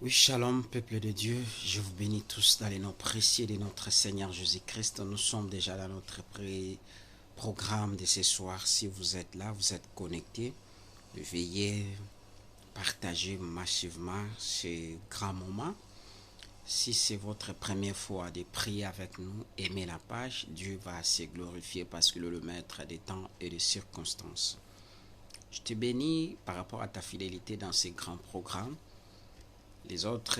Oui, shalom, peuple de Dieu. Je vous bénis tous dans les noms précieux de notre Seigneur Jésus-Christ. Nous sommes déjà dans notre programme de ce soir. Si vous êtes là, vous êtes connectés, veuillez partager massivement ce grand moment. Si c'est votre première fois de prier avec nous, aimez la page. Dieu va se glorifier parce qu'il est le maître des temps et des circonstances. Je te bénis par rapport à ta fidélité dans ces grands programmes. Les autres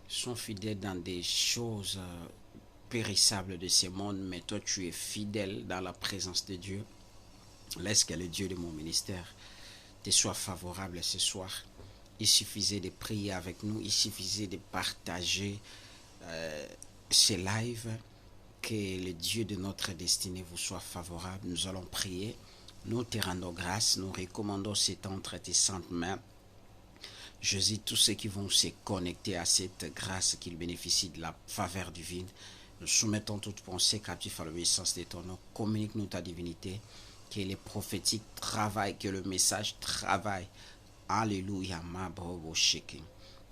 sont fidèles dans des choses périssables de ce monde, mais toi tu es fidèle dans la présence de Dieu. Laisse que le Dieu de mon ministère te soit favorable ce soir. Il suffisait de prier avec nous, il suffisait de partager ce live, que le Dieu de notre destinée vous soit favorable. Nous allons prier, nous te rendons grâce, nous recommandons cet temps entre tes saintes mains. Je dis tous ceux qui vont se connecter à cette grâce qu'ils bénéficient de la faveur divine. Nous soumettons toute pensée captive à l'obéissance de ton nom. Communique-nous ta divinité, que les prophétiques travaillent, que le message travaille. Alléluia, ma brobo sheke.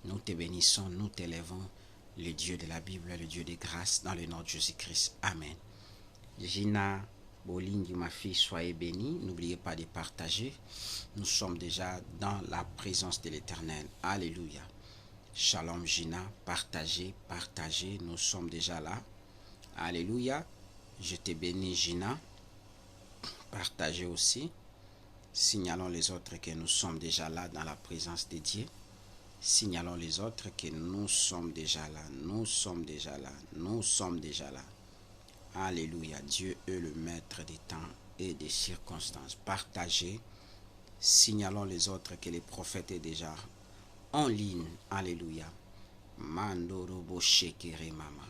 Nous te bénissons, nous t'élèvons, le Dieu de la Bible, le Dieu des grâces, dans le nom de Jésus-Christ. Amen. Gina Bolingi, ma fille, soyez bénie. N'oubliez pas de partager. Nous sommes déjà dans la présence de l'Éternel. Alléluia. Shalom Gina, partagez, partagez. Nous sommes déjà là. Alléluia. Je te bénis Gina. Partagez aussi. Signalons les autres que nous sommes déjà là dans la présence de Dieu. Signalons les autres que nous sommes déjà là. Nous sommes déjà là. Nous sommes déjà là. Alléluia. Dieu est le maître des temps et des circonstances. Partagez. Signalons les autres que les prophètes est déjà en ligne. Alléluia. Mandorobo shekere mama.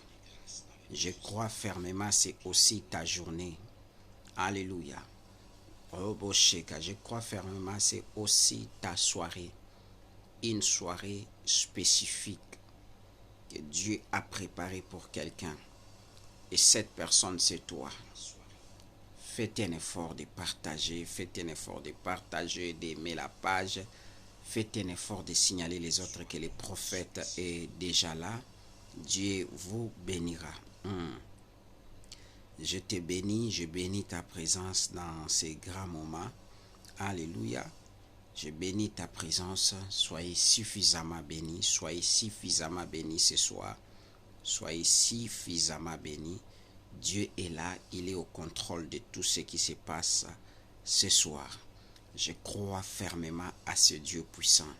Je crois fermement, c'est aussi ta journée. Alléluia. Robo sheka. Je crois fermement, c'est aussi ta soirée. Une soirée spécifique que Dieu a préparée pour quelqu'un. Et cette personne, c'est toi. Faites un effort de partager, faites un effort de partager, d'aimer la page, faites un effort de signaler les autres que le prophète est déjà là. Dieu vous bénira. Je te bénis, je bénis ta présence dans ces grands moments. Alléluia. Je bénis ta présence. Soyez suffisamment bénis, soyez suffisamment bénis ce soir. Soyez suffisamment bénis. Dieu est là, il est au contrôle de tout ce qui se passe ce soir. Je crois fermement à ce Dieu puissant.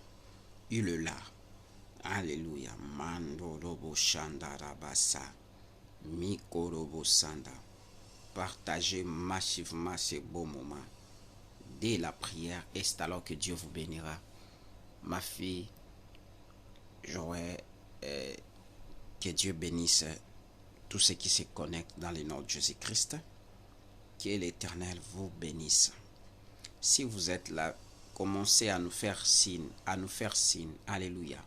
Il est là. Alléluia. Mandorobo shandarabasa. Mikorobo sanda. Partagez massivement ces beaux moments. Dès la prière, et c'est alors que Dieu vous bénira. Ma fille, j'aurais que Dieu bénisse tous ceux qui se connectent dans le nom de Jésus-Christ. Que l'Éternel vous bénisse. Si vous êtes là, commencez à nous faire signe, à nous faire signe. Alléluia.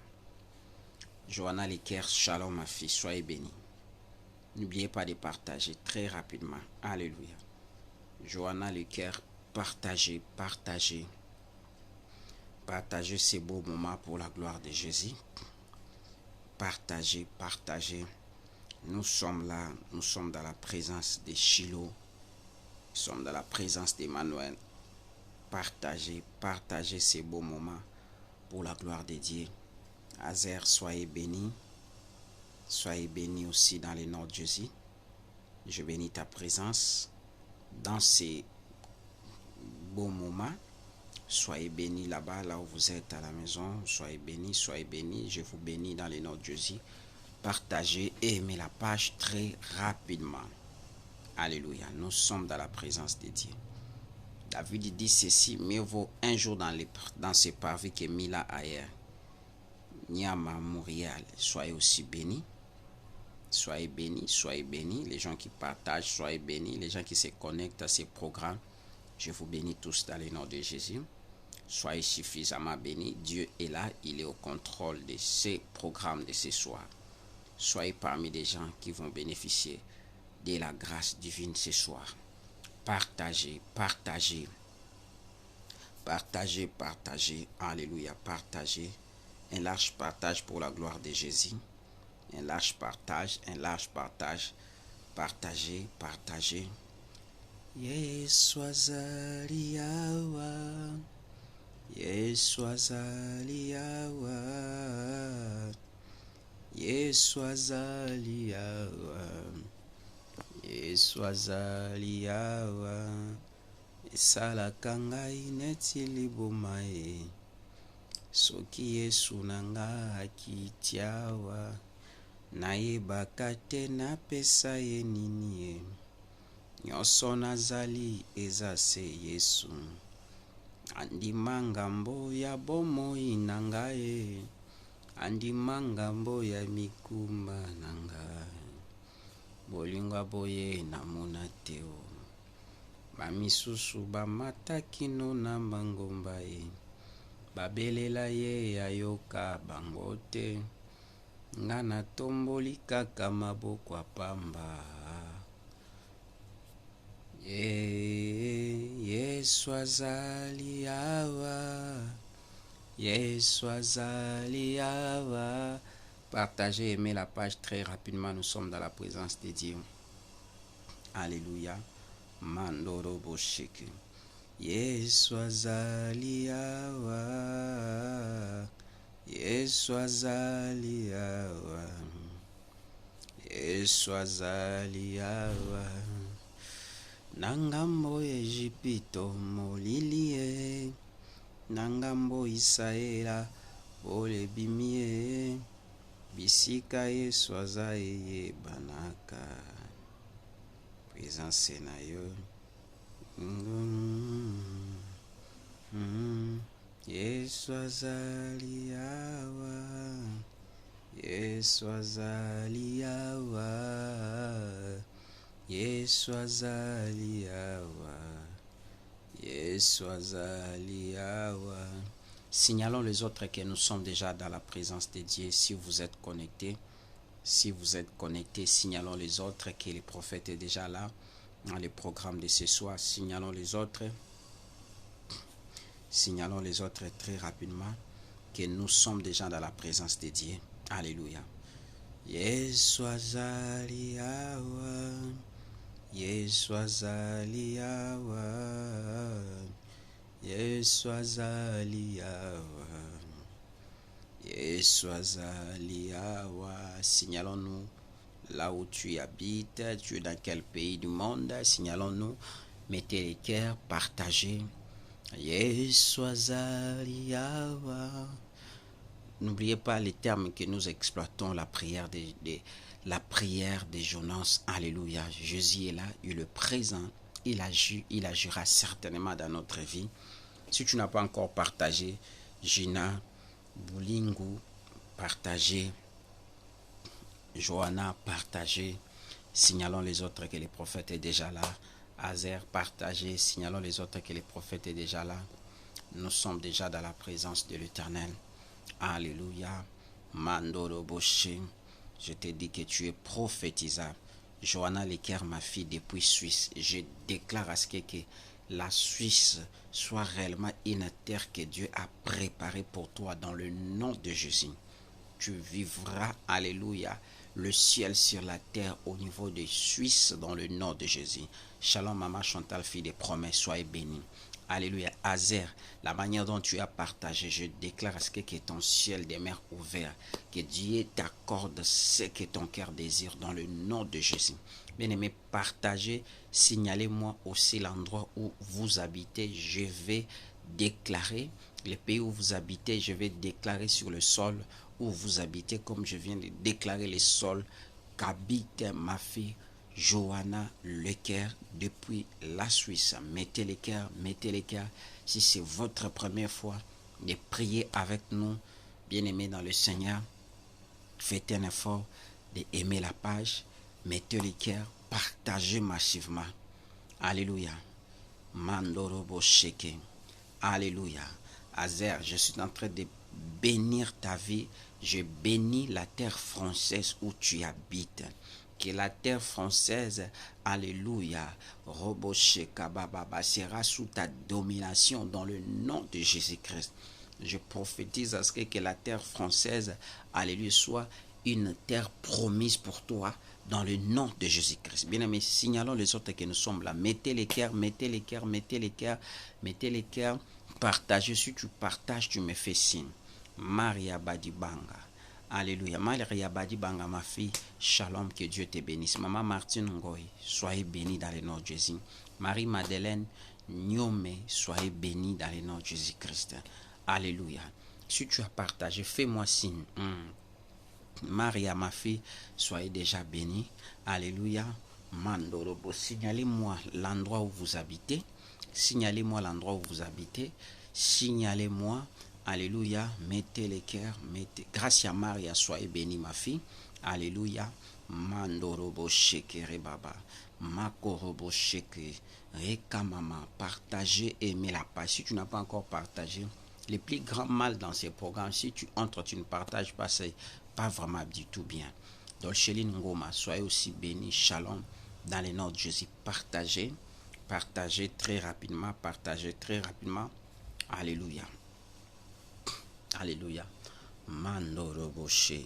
Johanna Leker, shalom ma fille, soyez bénie. N'oubliez pas de partager très rapidement. Alléluia. Johanna Leker, partagez, partagez. Partagez ces beaux moments pour la gloire de Jésus. Partagez, partagez. Nous sommes là, nous sommes dans la présence de Shiloh. Nous sommes dans la présence d'Emmanuel. Partagez, partagez ces beaux moments pour la gloire de Dieu. Azer, soyez bénis. Soyez bénis aussi dans le nom de Jésus. Je bénis ta présence dans ces beaux moments. Soyez bénis là-bas, là où vous êtes à la maison. Soyez bénis, soyez bénis. Je vous bénis dans le nom de Jésus. Partagez et aimez la page très rapidement. Alléluia. Nous sommes dans la présence de Dieu. David dit ceci: mieux vaut un jour dans ce parvis que mille ailleurs. Nyama Montréal, soyez aussi bénis. Soyez bénis, soyez bénis. Les gens qui partagent, soyez bénis. Les gens qui se connectent à ces programmes, je vous bénis tous dans le nom de Jésus. Soyez suffisamment bénis. Dieu est là, il est au contrôle de ces programmes de ce soir. Soyez parmi des gens qui vont bénéficier de la grâce divine ce soir. Partagez, partagez. Partagez, partagez. Alléluia, partagez. Un large partage pour la gloire de Jésus. Un large partage, un large partage. Partagez, partagez. Yesu azali awa. Yesu azali awa. Yesu azali awa. Yesu azali awa. Esalaka ngai neti liboma ye. Soki Yesu na nga akiti awa. Nayebaka te napesa ye nini ye. Nyonso nazali eza se Yesu. Andima ngambo ya bomoi na ngai. Andima ngambo ya mikumba na ngai. Bolingo boye namona te o. Bamisusu bamataki no na mangomba ye. Babelela ye ayoka bango te. Nga natomboli kaka maboko apamba. Yesu azali awa. Yesu azali awa. Partagez, aimez la page très rapidement. Nous sommes dans la présence de Dieu. Alléluia. Mandoro bosheke. Yesu azali awa. Yesu azali awa. Yesu azali awa. Nangambo Ejipito molilie. Nangambo Isaela olebimie. Bisika Yesu azaye banaka. Présence na yo. Yesu azali awa. Yesu azali awa. Yesu azali awa. Yesu azali awa. Signalons les autres que nous sommes déjà dans la présence de Dieu. Si vous êtes connectés, signalons les autres que le prophète est déjà là dans le programme de ce soir. Signalons les autres très rapidement que nous sommes déjà dans la présence de Dieu. Alléluia. Yesu azali awa. Yesu azali awa. Yesu azali awa. Yesu azali awa. Signalons-nous là où tu habites. Tu es dans quel pays du monde? Signalons-nous. Mettez les cœurs, partagez. Yesu azali awa. N'oubliez pas les termes que nous exploitons, la prière de Jonas. Alléluia. Jésus est là, il est présent. Il agira certainement dans notre vie. Si tu n'as pas encore partagé, Gina, Boulingu, partagez. Johanna, partagez. Signalons les autres que le prophète est déjà là. Azer, partagez. Signalons les autres que le prophète est déjà là. Nous sommes déjà dans la présence de l'Éternel. Alléluia. Mandoro Boshe. Je te dis que tu es prophétisable. Johanna Leker, ma fille depuis Suisse. Je déclare à ce que la Suisse soit réellement une terre que Dieu a préparée pour toi dans le nom de Jésus. Tu vivras, alléluia, le ciel sur la terre au niveau de Suisse dans le nom de Jésus. Shalom, maman Chantal, fille des promesses, soyez bénie. Alléluia. Azer, la manière dont tu as partagé, je déclare à ce que ton ciel demeure ouvert, que Dieu t'accorde ce que ton cœur désire dans le nom de Jésus. Bien-aimé, partagez, signalez-moi aussi l'endroit où vous habitez. Je vais déclarer le pays où vous habitez, je vais déclarer sur le sol où vous habitez, comme je viens de déclarer le sol qu'habite ma fille Johanna Leker depuis la Suisse. Mettez les cœurs. Si c'est votre première fois de prier avec nous, bien-aimés dans le Seigneur, faites un effort d'aimer la page, mettez les cœurs, partagez massivement. Alléluia. Mandorobo Sheke. Alléluia. Azer, je suis en train de bénir ta vie. Je bénis la terre française où tu habites. Que la terre française, alléluia, Robo Sheka Baba, sera sous ta domination dans le nom de Jésus-Christ. Je prophétise à ce que la terre française, alléluia, soit une terre promise pour toi dans le nom de Jésus-Christ. Bien-aimés, signalons les autres que nous sommes là. Mettez les cœurs, mettez les cœurs, mettez les cœurs, mettez les cœurs. Partagez. Si tu partages, tu me fais signe. Maria Badibanga. Alléluia. Maria Badibanga, ma fille, shalom, que Dieu te bénisse. Maman Martine Ngoy, soyez bénie dans le nom de Jésus. Marie-Madeleine Nyome, soyez bénie dans le nom de Jésus-Christ. Alléluia. Si tu as partagé, fais-moi signe. Maria, ma fille, soyez déjà bénie. Alléluia. Mandorobo, signalez-moi l'endroit où vous habitez. Signalez-moi l'endroit où vous habitez. Signalez-moi. Alléluia. Mettez les cœurs. Mettez. Grâce à Maria, soyez bénie, ma fille. Alléluia. Mandorobo shekere baba. Makorobo shekere. Rekamama. Partagez, aimez la page. Si tu n'as pas encore partagé, les plus grands mal dans ces programmes, si tu entres, tu ne partages pas, c'est pas vraiment du tout bien. Dolceline Ngoma, soyez aussi bénis. Shalom. Dans les noms de Jésus, partagez. Partagez très rapidement. Partagez très rapidement. Alléluia. Alléluia. Mandoroboshe.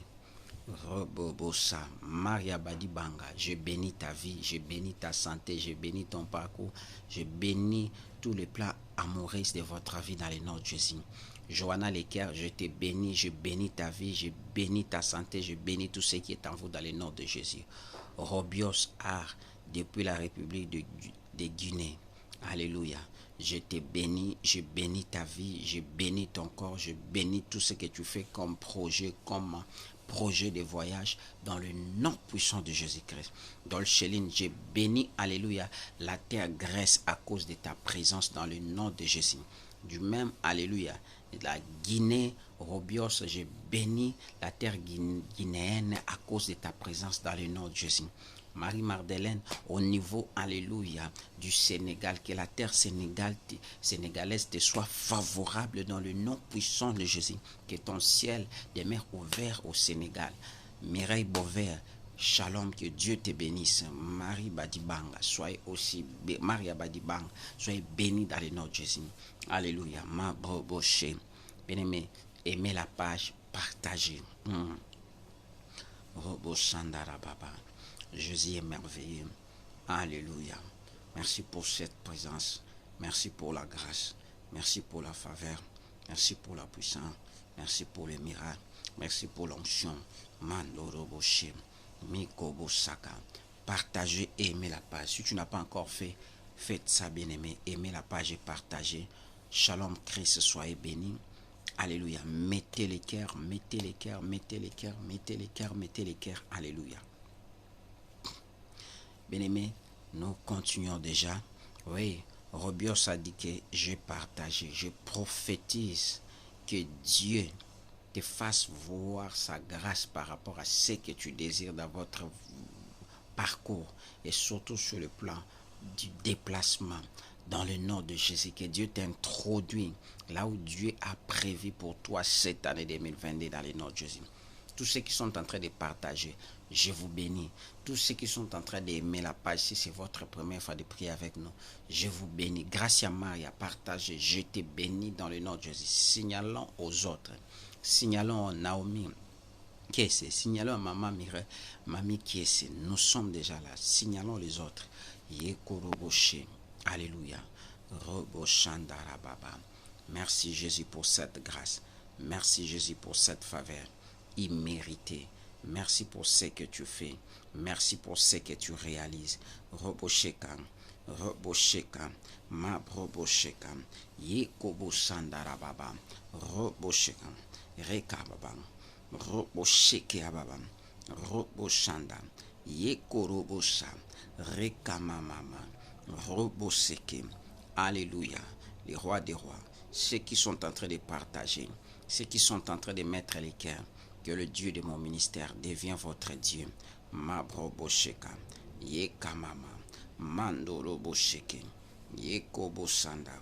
Robobosa. Maria Badibanga. Je bénis ta vie. Je bénis ta santé. Je bénis ton parcours. Je bénis tous les plans amoureux de votre vie dans les noms de Jésus. Johanna Leker, je te bénis, je bénis ta vie, je bénis ta santé, je bénis tout ce qui est en vous dans le nom de Jésus. Robios Ar, depuis la République de Guinée. Alléluia. Je te bénis, je bénis ta vie, je bénis ton corps, je bénis tout ce que tu fais comme projet de voyage dans le nom puissant de Jésus-Christ. Dolceline, j'ai béni, alléluia, la terre Grèce à cause de ta présence dans le nom de Jésus. Du même, alléluia, la Guinée, Robios, j'ai béni la terre guinéenne à cause de ta présence dans le nom de Jésus. Marie-Madeleine, au niveau, alléluia, du Sénégal, que la terre sénégalaise te soit favorable dans le nom puissant de Jésus, que ton ciel demeure ouvert au Sénégal. Mireille Beauvert, shalom, que Dieu te bénisse. Marie Badibanga, soyez aussi, Maria Badibanga, soyez bénie dans le nom de Jésus. Alléluia. Ma broboché. Bien-aimé, aimez la page, partagez. Robo Shandara Baba. Jésus est merveilleux. Alléluia. Merci pour cette présence. Merci pour la grâce. Merci pour la faveur. Merci pour la puissance. Merci pour les miracles. Merci pour l'onction. Mandoroboché. Mikobosaka. Partagez et aimez la page. Si tu n'as pas encore fait, faites ça, bien-aimé. Aimez la page et partagez. Shalom Christ, soyez bénis. Alléluia. Mettez les cœurs, mettez les cœurs, mettez les cœurs, mettez les cœurs, mettez les cœurs. Alléluia. Bien-aimé, nous continuons déjà. Oui, Robios a dit que j'ai partagé, je prophétise que Dieu te fasse voir sa grâce par rapport à ce que tu désires dans votre parcours et surtout sur le plan du déplacement. Dans le nom de Jésus, que Dieu t'introduit là où Dieu a prévu pour toi cette année 2022 dans le nom de Jésus. Tous ceux qui sont en train de partager, je vous bénis. Tous ceux qui sont en train d'aimer la page, si c'est votre première fois de prier avec nous, je vous bénis. Grâce à Maria, partagez, je te bénis dans le nom de Jésus. Signalons aux autres, signalons à Naomi, qui est ce? Signalons à Maman Mireille, Mamie qui est ce? Nous sommes déjà là. Signalons les autres. Yekoroboshe. Alléluia. Roboshandara Baba. Merci Jésus pour cette grâce. Merci Jésus pour cette faveur imméritée. Merci pour ce que tu fais. Merci pour ce que tu réalises. Roboshekan. Roboshekan. Ma Roboshekan. Yekoboshandara Baba. Roboshekan. Rekababa. Robosheke Ababa. Roboshanda. Yekorobosha. Rekamamama. Roboseke. Alléluia. Les rois des rois. Ceux qui sont en train de partager. Ceux qui sont en train de mettre les cœurs. Que le Dieu de mon ministère devienne votre Dieu. Mabrobosheka. Yekamama. Mandorobosheke. Yekobosanda.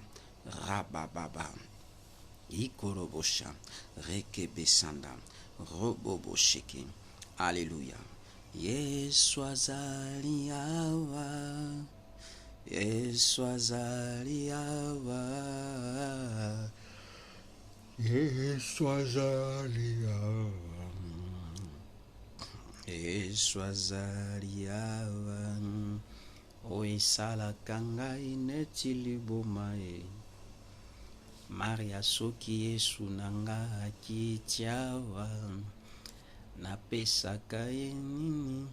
Rabababa. Ikorobosha. Rekebesanda. Robobosheke. Alléluia. Yesu azali awa. Yesu azali awa. eswazaliawa oesalaka ngai neti liboma e Maria soki Yesu na nga akitiawa napesaka ye nini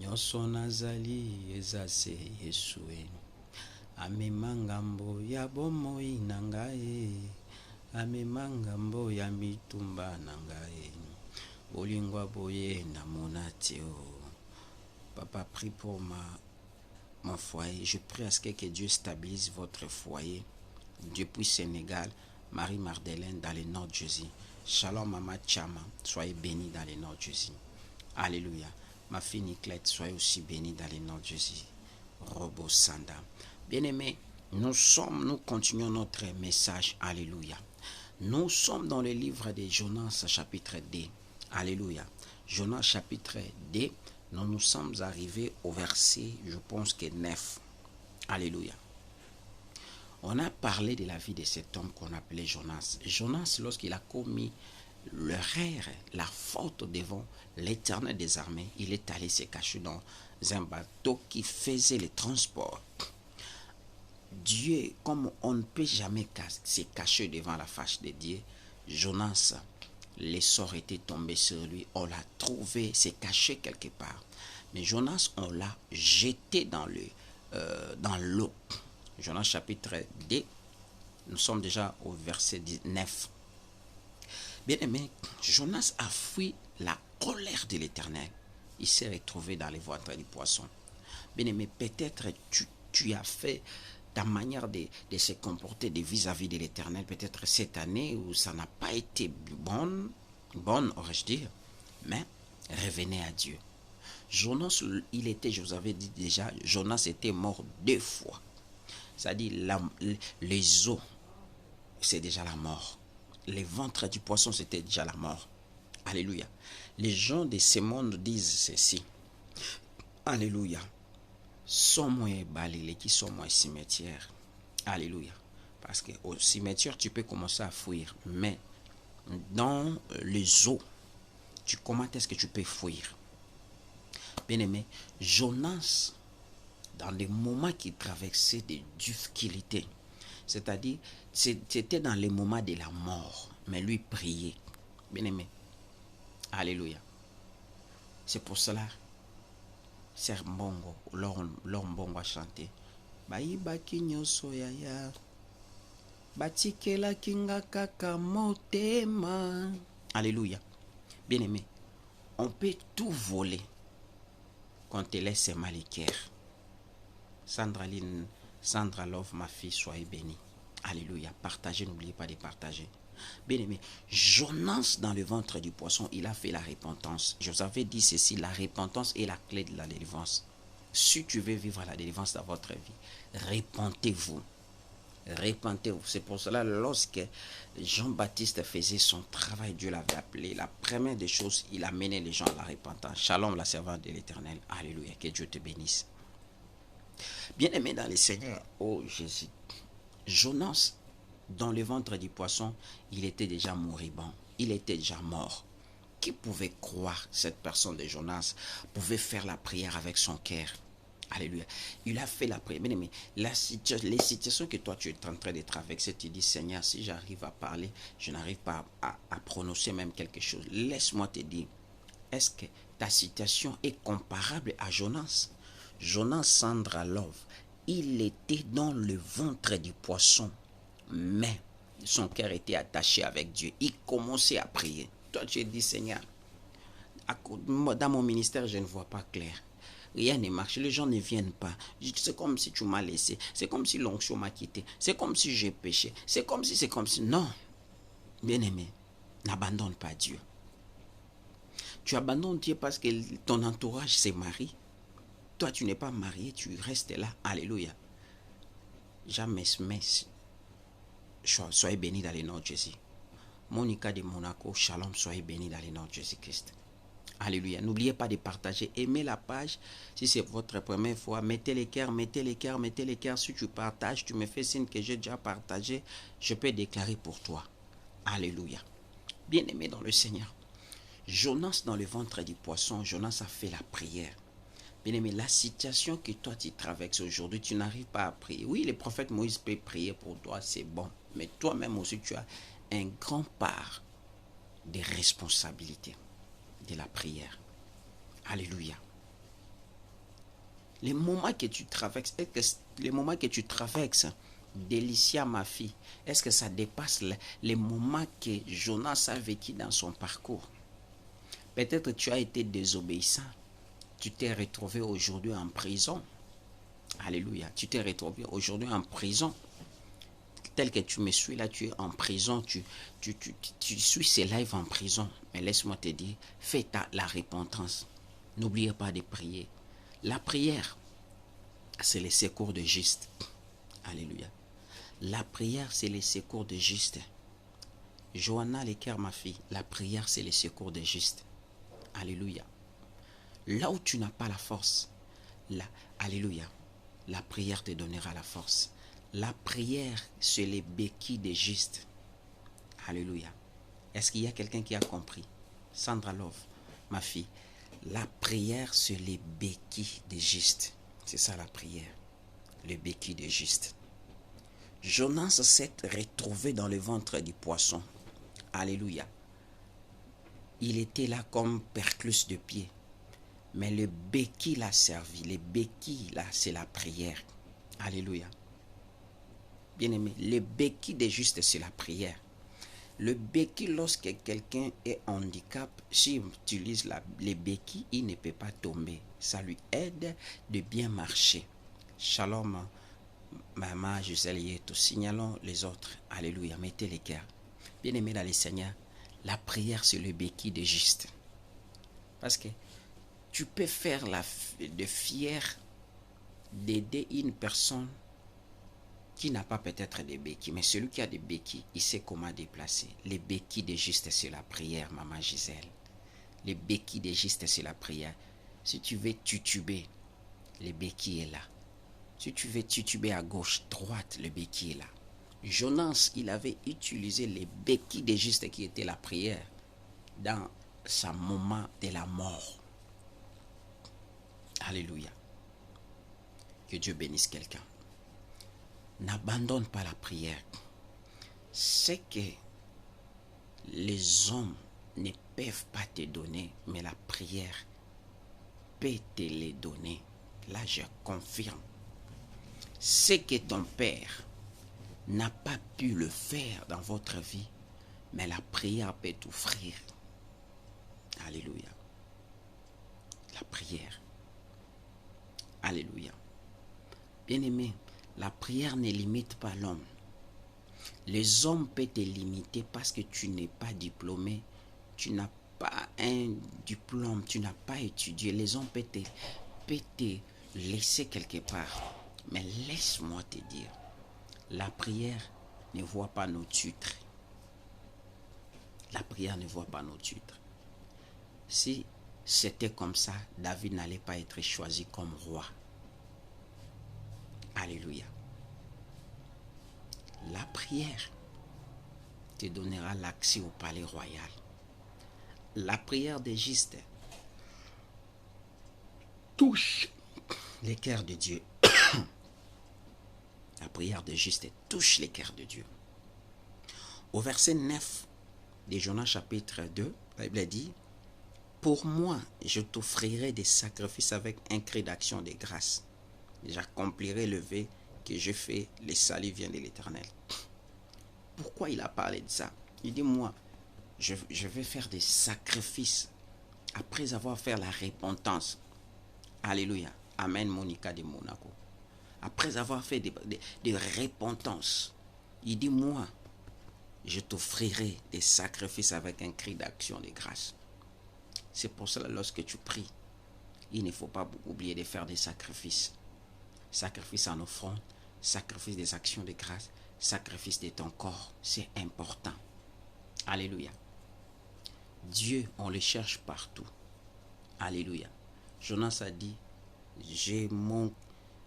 nyonso nazali eza se Yesu e amema ngambo ya bomoi na ngai amema ngambo ya mitumba na ngai bolingwa boye namona te o papa prie pour mon foyer. Je prie à ce que Dieu stabilise votre foyer depuis Sénégal. Marie Mardelène dans le nord de Jésus. Shalom Mama Chama, soyez bénie dans le nord de Jésus. Alléluia. Ma fille Niclette, soyez aussi bénie dans le nord de Jésus. Robo Sanda. Bien-aimés, nous continuons notre message. Alléluia. Nous sommes dans le livre de Jonas chapitre 2. Alléluia. Jonas chapitre 2. Nous sommes arrivés au verset, je pense que 9. Alléluia. On a parlé de la vie de cet homme qu'on appelait Jonas. Jonas, lorsqu'il a commis l'erreur, la faute devant l'Éternel des armées, il est allé se cacher dans un bateau qui faisait le transport. Dieu, comme on ne peut jamais se cacher devant la face de Dieu, Jonas, les sorts étaient tombés sur lui, on l'a trouvé, s'est caché quelque part. Mais Jonas, on l'a jeté dans l'eau. Jonas chapitre 2, nous sommes déjà au verset 19. Bien aimé, Jonas a fui la colère de l'Éternel. Il s'est retrouvé dans les ventres du poisson. Bien aimé, peut-être tu as fait ta manière de se comporter vis-à-vis de l'Éternel, peut-être cette année où ça n'a pas été bonne, aurais-je dire, mais revenez à Dieu. Jonas, je vous avais dit déjà, Jonas était mort 2 fois. C'est-à-dire, les eaux, c'est déjà la mort. Les ventres du poisson, c'était déjà la mort. Alléluia. Les gens de ce monde disent ceci. Alléluia. Sommes-moi balayés qui sont moins cimetière. Alléluia. Parce qu'au cimetière, tu peux commencer à fuir. Mais dans les eaux, comment est-ce que tu peux fuir? Bien aimé, Jonas, dans les moments qu'il traversait des difficultés, c'est-à-dire, c'était dans les moments de la mort, mais lui priait. Bien aimé. Alléluia. C'est pour cela, Ser Mbongo, Lor Mbongo a chanté. Baibaki nyoso yaya, batikela kinga kaka motema. Alléluia. Bien aimé, on peut tout voler quand on te laisse mal au cœur. Sandra Love, ma fille, soyez bénie. Alléluia. Partagez, n'oubliez pas de partager. Bien aimé, Jonas dans le ventre du poisson, il a fait la repentance. Je vous avais dit ceci, la repentance est la clé de la délivrance. Si tu veux vivre la délivrance dans votre vie, repentez-vous. Repentez-vous. C'est pour cela, lorsque Jean-Baptiste faisait son travail, Dieu l'avait appelé. La première des choses, il a mené les gens à la repentance. Shalom, la servante de l'Éternel. Alléluia. Que Dieu te bénisse. Bien-aimé dans le Seigneur, oh Jésus, Jonas, dans le ventre du poisson, il était déjà moribond. Il était déjà mort. Qui pouvait croire cette personne de Jonas pouvait faire la prière avec son cœur? Alléluia. Il a fait la prière. Mais les situations que toi tu es en train de traverser, tu dis Seigneur, si j'arrive à parler, je n'arrive pas à prononcer même quelque chose. Laisse-moi te dire, est-ce que ta situation est comparable à Jonas? Jonas Sandra Love, il était dans le ventre du poisson, mais son cœur était attaché avec Dieu. Il commençait à prier. Toi, tu dis, Seigneur, dans mon ministère, je ne vois pas clair. Rien ne marche, les gens ne viennent pas. C'est comme si tu m'as laissé. C'est comme si l'onction m'a quitté. C'est comme si j'ai péché. C'est comme si. Non. Bien-aimé, n'abandonne pas Dieu. Tu abandonnes Dieu parce que ton entourage s'est marié. Toi, tu n'es pas marié, tu restes là. Alléluia. Jamais, soyez bénis dans le nom de Jésus. Monica de Monaco, shalom, soyez bénis dans le nom de Jésus-Christ. Alléluia. N'oubliez pas de partager. Aimez la page. Si c'est votre première fois, mettez les cœurs, mettez les cœurs, mettez les cœurs. Si tu partages, tu me fais signe que j'ai déjà partagé. Je peux déclarer pour toi. Alléluia. Bien-aimé dans le Seigneur. Jonas dans le ventre du poisson, Jonas a fait la prière. Bien-aimé, la situation que toi tu traverses aujourd'hui, tu n'arrives pas à prier. Oui, le prophète Moïse peut prier pour toi, c'est bon. Mais toi-même aussi, tu as un grand part de responsabilité de la prière. Alléluia. Les moments que tu traverses, Délicia, ma fille, est-ce que ça dépasse les moments que Jonas a vécu dans son parcours? Peut-être tu as été désobéissant. Tu t'es retrouvé aujourd'hui en prison. Alléluia. Tu t'es retrouvé aujourd'hui en prison. Tel que tu me suis là, tu es en prison. Tu suis ces lives en prison. Mais laisse-moi te dire, fais la repentance. N'oubliez pas de prier. La prière, c'est le secours de juste. Alléluia. La prière, c'est le secours de juste. Johanna Lecker, ma fille, la prière, c'est le secours de juste. Alléluia. Là où tu n'as pas la force, alléluia, la prière te donnera la force. La prière, c'est les béquilles des justes. Alléluia. Est-ce qu'il y a quelqu'un qui a compris? Sandra Love, ma fille, la prière, c'est les béquilles des justes. C'est ça la prière, les béquilles des justes. Jonas s'est retrouvé dans le ventre du poisson. Alléluia. Il était là comme perclus de pied. Mais le béquille l'a servi. Le béquille, là, c'est la prière. Alléluia. Bien-aimé, le béquille des justes, c'est la prière. Le béquille, lorsque quelqu'un est handicap, s'il utilise les béquilles, il ne peut pas tomber. Ça lui aide de bien marcher. Shalom, maman, Gisèle, Yeto. Signalons les autres. Alléluia. Mettez les cœurs. Bien-aimé dans le Seigneur, la prière, c'est le béquille des justes. Parce que tu peux faire de fier d'aider une personne qui n'a pas peut-être des béquilles, mais celui qui a des béquilles, il sait comment déplacer. Les béquilles des justes, c'est la prière, maman Gisèle. Les béquilles des justes, c'est la prière. Si tu veux tutuber, le béquille est là. Si tu veux tutuber à gauche, droite, le béquille est là. Jonas, il avait utilisé les béquilles des justes qui étaient la prière dans son moment de la mort. Alléluia. Que Dieu bénisse quelqu'un. N'abandonne pas la prière. C'est que les hommes ne peuvent pas te donner, mais la prière peut te les donner. Là, je confirme. C'est que ton Père n'a pas pu le faire dans votre vie, mais la prière peut t'offrir. Alléluia. La prière. Alléluia. Bien-aimé, la prière ne limite pas l'homme. Les hommes peuvent te limiter parce que tu n'es pas diplômé, tu n'as pas un diplôme, tu n'as pas étudié. Les hommes peuvent te laisser quelque part. Mais laisse-moi te dire, la prière ne voit pas nos titres. La prière ne voit pas nos titres. Si c'était comme ça, David n'allait pas être choisi comme roi. Alléluia. La prière te donnera l'accès au palais royal. La prière des justes touche les cœurs de Dieu. La prière des justes touche les cœurs de Dieu. Au verset 9 de Jonas chapitre 2, la Bible dit: pour moi, je t'offrirai des sacrifices avec un cri d'action de grâce. J'accomplirai le vœu que je fais, le salut vient de l'Éternel. Pourquoi il a parlé de ça? Il dit, moi, je vais faire des sacrifices après avoir fait la repentance. Alléluia. Amen, Monica de Monaco. Après avoir fait des repentances, il dit, moi, je t'offrirai des sacrifices avec un cri d'action de grâce. C'est pour cela, lorsque tu pries, il ne faut pas oublier de faire des sacrifices. Sacrifice en offrande, sacrifice des actions de grâce, sacrifice de ton corps. C'est important. Alléluia. Dieu, on le cherche partout. Alléluia. Jonas a dit,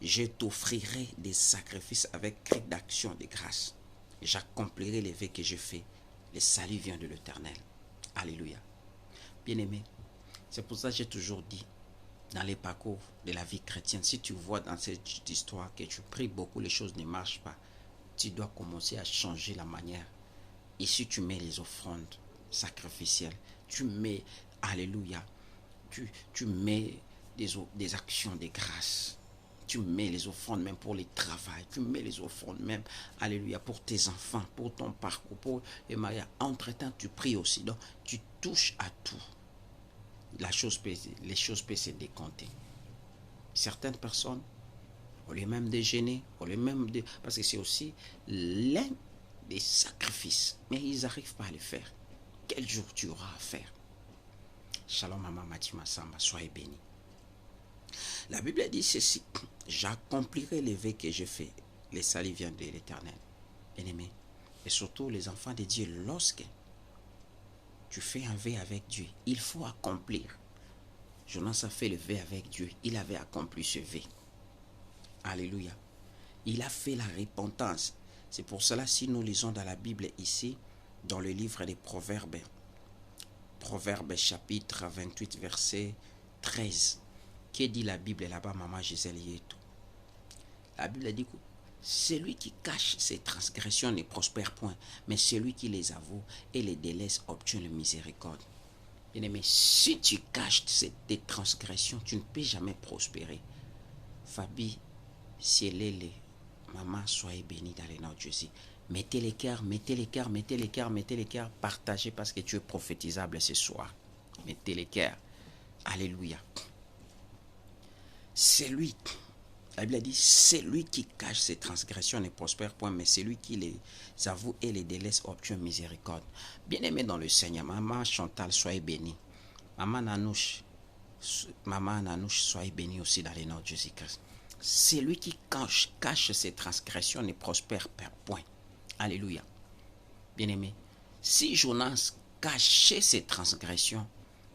je t'offrirai des sacrifices avec cri d'action de grâce. J'accomplirai les vœux que je fais. Le salut vient de l'Éternel. Alléluia. Bien-aimé, c'est pour ça que j'ai toujours dit, dans les parcours de la vie chrétienne, si tu vois dans cette histoire que tu pries beaucoup, les choses ne marchent pas, tu dois commencer à changer la manière. Ici, tu mets les offrandes sacrificielles, tu mets, alléluia, tu mets des actions de grâce. Tu mets les offrandes même pour les travail. Tu mets les offrandes même, alléluia, pour tes enfants, pour ton parcours, pour les mariages. Entre-temps, tu pries aussi. Donc, tu touches à tout. Les choses peuvent se décompter. Certaines personnes, au lieu même de gêner, parce que c'est aussi l'un des sacrifices. Mais ils n'arrivent pas à le faire. Quel jour tu auras à faire? Shalom, maman Matima Samba, soyez bénis. La Bible dit ceci, j'accomplirai les vœux que je fais. Les salut viennent de l'Éternel. Bien-aimé, et surtout les enfants de Dieu, lorsque tu fais un vœu avec Dieu, il faut accomplir. Jonas a fait le vœu avec Dieu, il avait accompli ce vœu. Alléluia. Il a fait la repentance. C'est pour cela, si nous lisons dans la Bible ici, dans le livre des Proverbes, Proverbes chapitre 28, verset 13, que dit la Bible là-bas, maman Gisèle Yeto? La Bible dit que celui qui cache ses transgressions ne prospère point, mais celui qui les avoue et les délaisse obtient le miséricorde. Bien-aimé, si tu caches tes transgressions, tu ne peux jamais prospérer. Fabi, Cielele, maman, soyez bénie dans les noms de Jésus. Mettez les cœurs, mettez les cœurs, mettez les cœurs, mettez les cœurs. Partagez parce que tu es prophétisable ce soir. Mettez les cœurs. Alléluia. La Bible dit, celui qui cache ses transgressions ne prospère point, mais celui qui les avoue et les délaisse obtient miséricorde. Bien-aimé dans le Seigneur, maman Chantal, soyez bénie. Maman Nanouche, soyez bénie aussi dans les noms de Jésus-Christ. Celui qui cache ses transgressions ne prospère point. Alléluia. Bien-aimé, si Jonas cachait ses transgressions,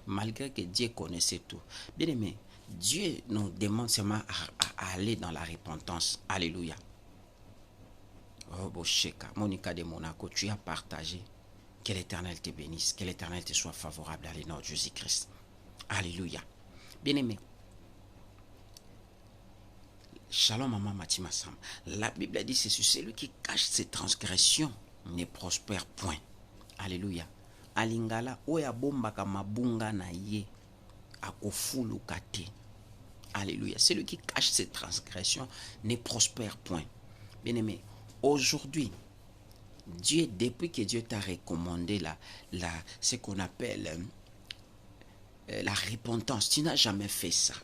malgré que Dieu connaissait tout, bien-aimé, Dieu nous demande seulement à aller dans la repentance. Alléluia. Oh, Bosheka, Monica de Monaco, tu as partagé. Que l'Éternel te bénisse, que l'Éternel te soit favorable dans le nom de Jésus-Christ. Alléluia. Bien-aimé, Shalom, maman Matima Sam. La Bible dit ceci, celui qui cache ses transgressions ne prospère point. Alléluia. Alingala, oya bombaka mabunga na ye, akofulu kate. Alléluia. Celui qui cache ses transgressions ne prospère point. Bien-aimé, aujourd'hui, Dieu, depuis que Dieu t'a recommandé ce qu'on appelle la repentance, tu n'as jamais fait ça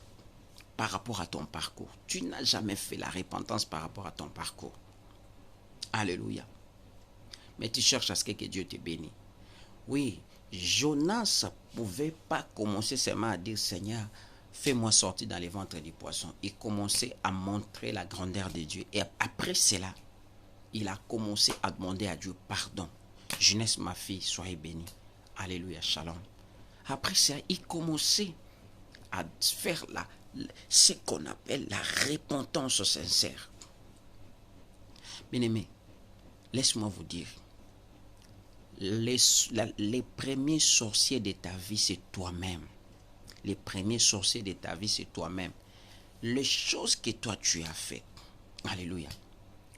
par rapport à ton parcours. Tu n'as jamais fait la repentance par rapport à ton parcours. Alléluia. Mais tu cherches à ce que Dieu te bénisse. Oui, Jonas ne pouvait pas commencer seulement à dire, Seigneur, fais-moi sortir dans les ventres du poisson. Il commençait à montrer la grandeur de Dieu. Et après cela, il a commencé à demander à Dieu pardon. Jeunesse, ma fille, soyez bénie. Alléluia, shalom. Après ça, il commençait à faire ce qu'on appelle la repentance sincère. Bien-aimé, laisse-moi vous dire, les premiers sorciers de ta vie, c'est toi-même. Les premiers sorciers de ta vie, c'est toi-même. Les choses que toi, tu as faites. Alléluia.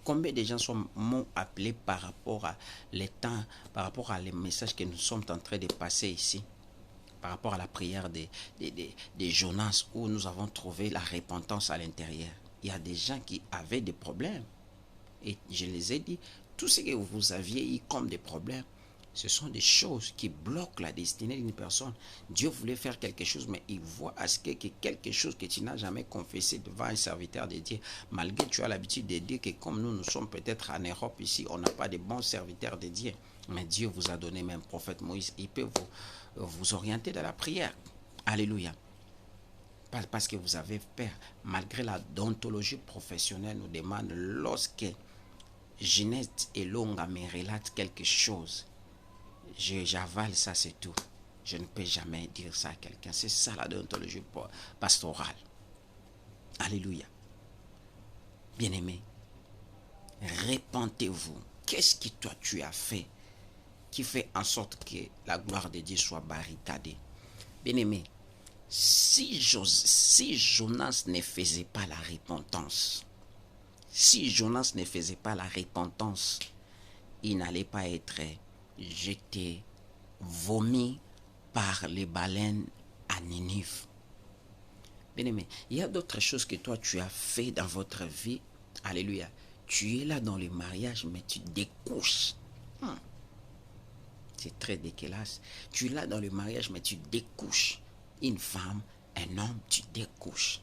Combien de gens m'ont appelé par rapport à les temps, par rapport à les messages que nous sommes en train de passer ici, par rapport à la prière des Jonas, où nous avons trouvé la repentance à l'intérieur. Il y a des gens qui avaient des problèmes. Et je les ai dit, tout ce que vous aviez eu comme des problèmes, ce sont des choses qui bloquent la destinée d'une personne. Dieu voulait faire quelque chose, mais il voit à ce que quelque chose que tu n'as jamais confessé devant un serviteur de Dieu, malgré que tu as l'habitude de dire que comme nous sommes peut-être en Europe ici, on n'a pas de bons serviteurs de Dieu. Mais Dieu vous a donné même prophète Moïse. Il peut vous orienter dans la prière. Alléluia. Parce que vous avez peur. Malgré la déontologie professionnelle nous demande, lorsque Ginette et Longa me relatent quelque chose, j'avale ça, c'est tout. Je ne peux jamais dire ça à quelqu'un. C'est ça la déontologie pastorale. Alléluia. Bien-aimé, repentez-vous. Qu'est-ce que toi tu as fait qui fait en sorte que la gloire de Dieu soit barricadée? Bien-aimé, si Jonas ne faisait pas la repentance, il n'allait pas être jeté, vomi par les baleines à Ninive. Bien-aimé, il y a d'autres choses que toi tu as fait dans votre vie. Alléluia. Tu es là dans le mariage, mais tu découches. C'est très dégueulasse. Tu es là dans le mariage, mais tu découches. Une femme, un homme, tu découches.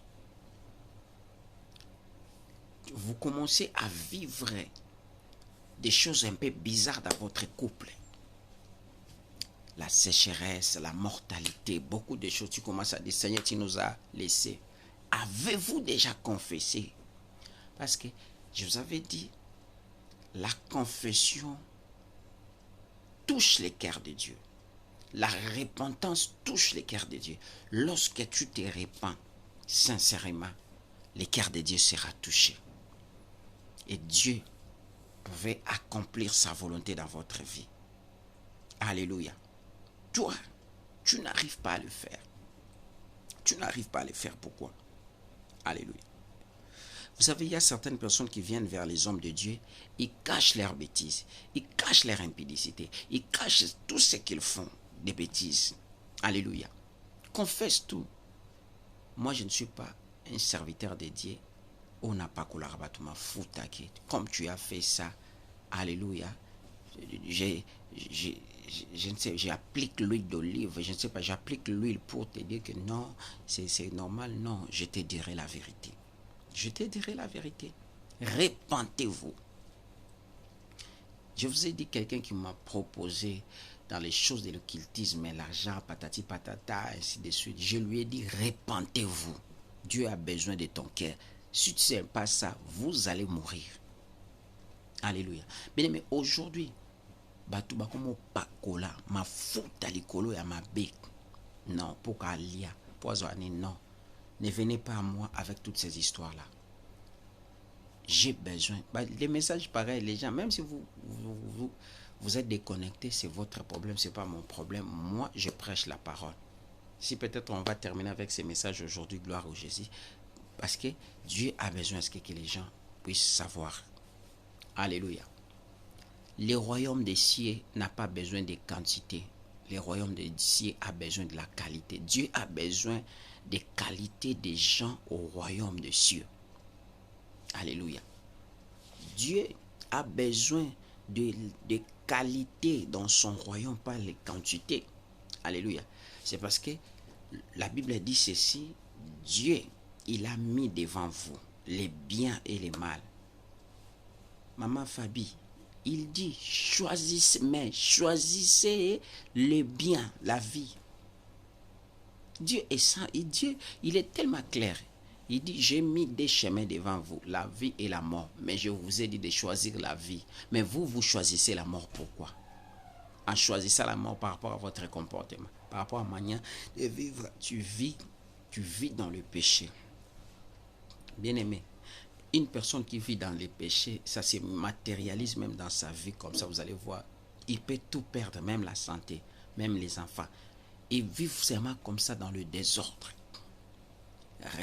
Vous commencez à vivre des choses un peu bizarres dans votre couple. La sécheresse, la mortalité, beaucoup de choses. Tu commences à dire, Seigneur, tu nous as laissés. Avez-vous déjà confessé? Parce que je vous avais dit, la confession touche les cœurs de Dieu. La repentance touche les cœurs de Dieu. Lorsque tu te repens sincèrement, le cœur de Dieu sera touché. Et Dieu pouvait accomplir sa volonté dans votre vie. Alléluia. Toi, tu n'arrives pas à le faire. Tu n'arrives pas à le faire. Pourquoi? Alléluia. Vous savez, il y a certaines personnes qui viennent vers les hommes de Dieu, ils cachent leurs bêtises, ils cachent leur impudicité, ils cachent tout ce qu'ils font, des bêtises. Alléluia. Confesse tout. Moi, je ne suis pas un serviteur de Dieu. On n'a pas comme tu as fait ça. Alléluia. Je ne sais, j'applique l'huile d'olive, je ne sais pas, j'applique l'huile pour te dire que non, c'est normal. Non, je te dirai la vérité. Je te dirai la vérité. Repentez-vous. Je vous ai dit quelqu'un qui m'a proposé dans les choses de l'occultisme, l'argent, patati patata, ainsi de suite. Je lui ai dit, repentez-vous. Dieu a besoin de ton cœur. Si tu ne sais pas ça, vous allez mourir. Alléluia. Bien, mais aujourd'hui, batu bakomo pakola, ma futa likolo ya ma bec. Non, pour qu'alia, poisonner, non. Ne venez pas à moi avec toutes ces histoires-là. J'ai besoin. Les messages pareils, les gens, même si vous êtes déconnectés, c'est votre problème, ce n'est pas mon problème. Moi, je prêche la parole. Si peut-être on va terminer avec ces messages aujourd'hui, gloire au Jésus, parce que Dieu a besoin que les gens puissent savoir. Alléluia. Le royaume des cieux n'a pas besoin de quantité. Le royaume des cieux a besoin de la qualité. Dieu a besoin des qualités des gens au royaume des cieux. Alléluia. Dieu a besoin de qualité dans son royaume, pas les quantités. Alléluia. C'est parce que la Bible dit ceci, Dieu, il a mis devant vous les biens et les mal. Maman Fabi, il dit, choisissez le bien, la vie. Dieu est saint et Dieu, il est tellement clair. Il dit, j'ai mis des chemins devant vous, la vie et la mort. Mais je vous ai dit de choisir la vie. Mais vous choisissez la mort. Pourquoi? En choisissant la mort par rapport à votre comportement, par rapport à la manière de vivre, tu vis dans le péché. Bien-aimé, une personne qui vit dans le péché, ça se matérialise même dans sa vie. Comme ça, vous allez voir, il peut tout perdre, même la santé, même les enfants. Ils vivent seulement comme ça dans le désordre.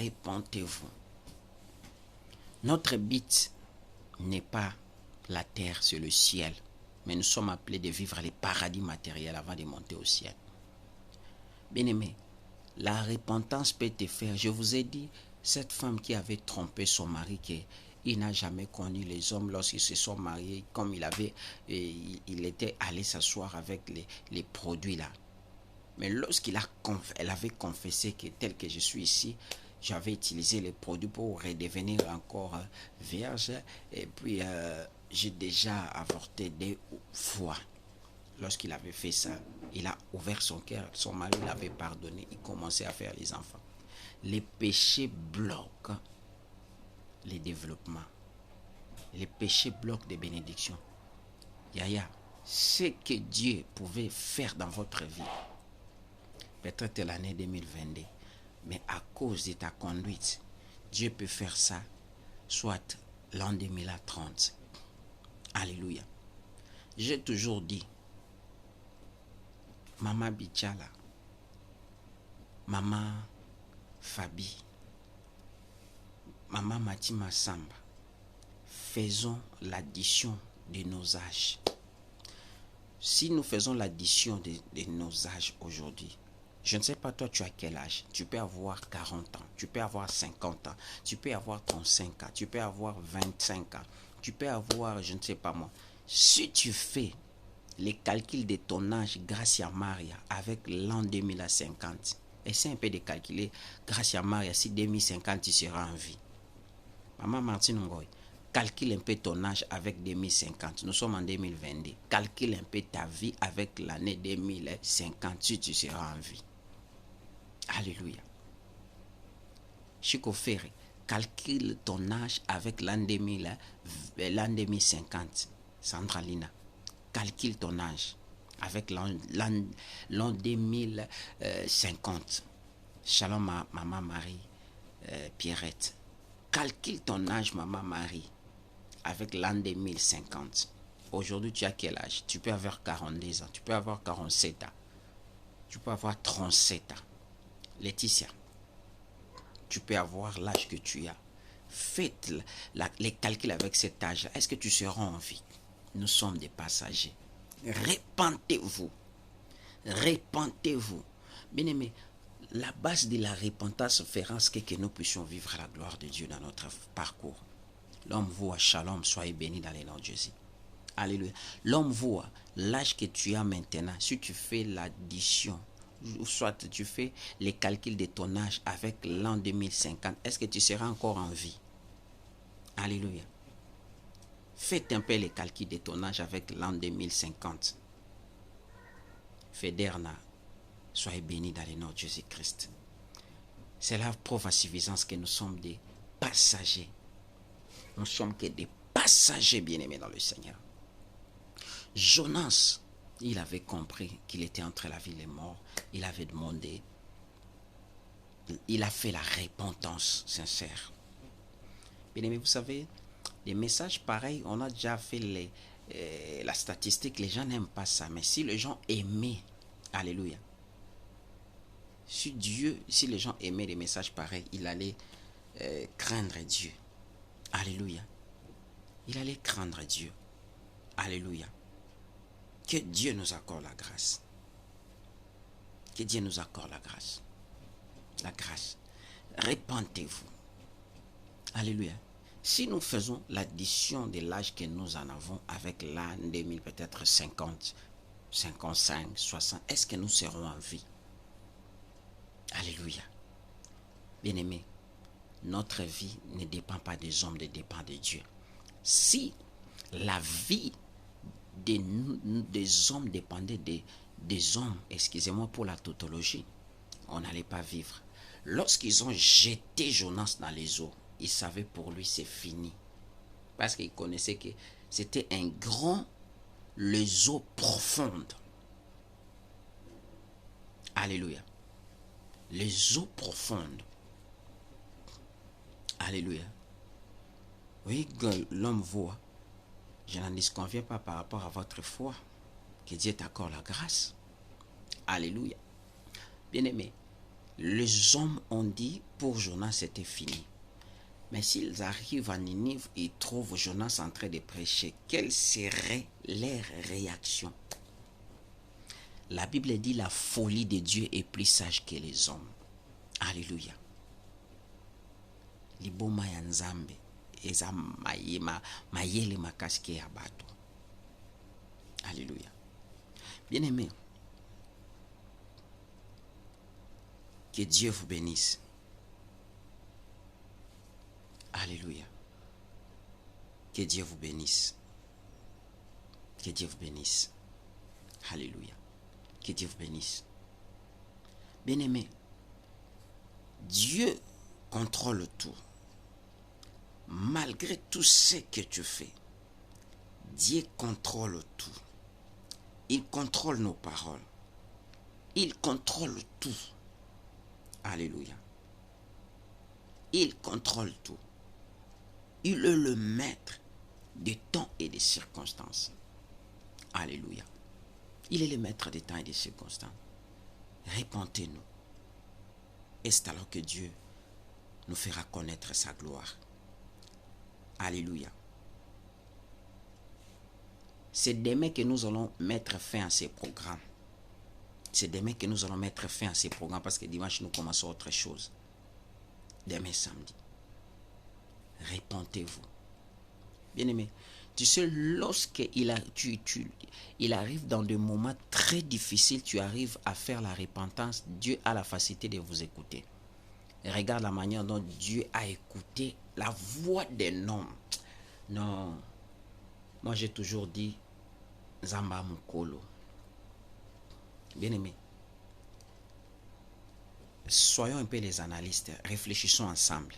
Repentez-vous. Notre but n'est pas la terre, c'est le ciel. Mais nous sommes appelés de vivre les paradis matériels avant de monter au ciel. Bien-aimé, la repentance peut te faire. Je vous ai dit, cette femme qui avait trompé son mari, il n'a jamais connu les hommes lorsqu'ils se sont mariés, comme il était allé s'asseoir avec les produits là. Mais elle avait confessé que tel que je suis ici, j'avais utilisé les produits pour redevenir encore vierge. Et puis, j'ai déjà avorté 2 fois. Lorsqu'il avait fait ça, il a ouvert son cœur. Son mari l'avait pardonné. Il commençait à faire les enfants. Les péchés bloquent les développements. Les péchés bloquent des bénédictions. Yaya, ce que Dieu pouvait faire dans votre vie, peut-être l'année 2022. Mais à cause de ta conduite, Dieu peut faire ça, soit l'an 2030. Alléluia. J'ai toujours dit, Maman Bichala, Maman Fabi, Maman Matima Samba, faisons l'addition de nos âges. Si nous faisons l'addition de nos âges aujourd'hui, je ne sais pas toi tu as quel âge, tu peux avoir 40 ans, tu peux avoir 50 ans, tu peux avoir 35 ans, tu peux avoir 25 ans, tu peux avoir, je ne sais pas moi. Si tu fais les calculs de ton âge grâce à Maria avec l'an 2050, essaie un peu de calculer grâce à Maria si 2050 tu seras en vie. Maman Martine Ngoy, calcule un peu ton âge avec 2050. Nous sommes en 2022. Calcule un peu ta vie avec l'année 2050 si tu seras en vie. Alléluia. Chico Ferry, calcule ton âge avec l'an 2050. Sandra Lina, calcule ton âge avec l'an 2050. Shalom Maman Marie Pierrette. Calcule ton âge Maman Marie avec l'an 2050. Aujourd'hui, tu as quel âge? Tu peux avoir 42 ans, tu peux avoir 47 ans, tu peux avoir 37 ans. Laetitia, tu peux avoir l'âge que tu as. Faites les calculs avec cet âge. Est-ce que tu seras en vie? Nous sommes des passagers. Repentez-vous. Repentez-vous. Bien-aimé, la base de la repentance fera ce que nous puissions vivre à la gloire de Dieu dans notre parcours. L'homme voit, shalom, soyez bénis dans les noms de Jésus. Alléluia. L'homme voit l'âge que tu as maintenant. Si tu fais l'addition, ou soit tu fais les calculs de ton âge avec l'an 2050, est-ce que tu seras encore en vie? Alléluia. Faites un peu les calculs de ton âge avec l'an 2050. Féderna, soyez bénis dans les noms de Jésus-Christ. C'est la preuve à suffisance que nous sommes des passagers. Nous sommes que des passagers bien-aimés dans le Seigneur. Jonas, il avait compris qu'il était entre la vie et la mort. Il avait demandé. Il a fait la repentance sincère. Bien-aimés, vous savez, des messages pareils, on a déjà fait la statistique, les gens n'aiment pas ça. Mais si les gens aimaient, alléluia. Si les gens aimaient des messages pareils, il allait craindre Dieu. Alléluia. Il allait craindre Dieu. Alléluia. Que Dieu nous accorde la grâce. Que Dieu nous accorde la grâce. La grâce. Repentez-vous. Alléluia. Si nous faisons l'addition de l'âge que nous en avons avec l'an 2000, peut-être 50, 55, 60, est-ce que nous serons en vie? Alléluia. Bien-aimés, notre vie ne dépend pas des hommes, elle dépend de Dieu. Si la vie des hommes dépendait des hommes, excusez-moi pour la tautologie, on n'allait pas vivre. Lorsqu'ils ont jeté Jonas dans les eaux, ils savaient pour lui c'est fini. Parce qu'ils connaissaient que c'était un grand, les eaux profondes. Alléluia. Les eaux profondes. Alléluia. Oui, l'homme voit. Je n'en disconviens pas par rapport à votre foi. Que Dieu t'accorde la grâce. Alléluia. Bien-aimés, les hommes ont dit pour Jonas c'était fini. Mais s'ils arrivent à Ninive et trouvent Jonas en train de prêcher, quelle serait leur réaction? La Bible dit la folie de Dieu est plus sage que les hommes. Alléluia. Liboma ya nzambe eza mayele makasi ya bato. Alléluia. Bien-aimés, que Dieu vous bénisse. Alléluia. Que Dieu vous bénisse. Que Dieu vous bénisse. Alléluia. Que Dieu vous bénisse. Bien-aimés, Dieu contrôle tout. Malgré tout ce que tu fais, Dieu contrôle tout. Il contrôle nos paroles. Il contrôle tout. Alléluia. Il contrôle tout. Il est le maître des temps et des circonstances. Alléluia. Il est le maître des temps et des circonstances. Répentez-nous. Et c'est alors que Dieu nous fera connaître sa gloire. Alléluia. C'est demain que nous allons mettre fin à ces programmes. C'est demain que nous allons mettre fin à ces programmes parce que dimanche nous commençons autre chose. Demain samedi. Répentez-vous. Bien-aimé, tu sais, lorsqu'il arrive dans des moments très difficiles, tu arrives à faire la repentance, Dieu a la facilité de vous écouter. Regarde la manière dont Dieu a écouté la voix d'un homme. Non, moi j'ai toujours dit, Zamba Mukolo. Bien-aimé, soyons un peu les analystes, réfléchissons ensemble.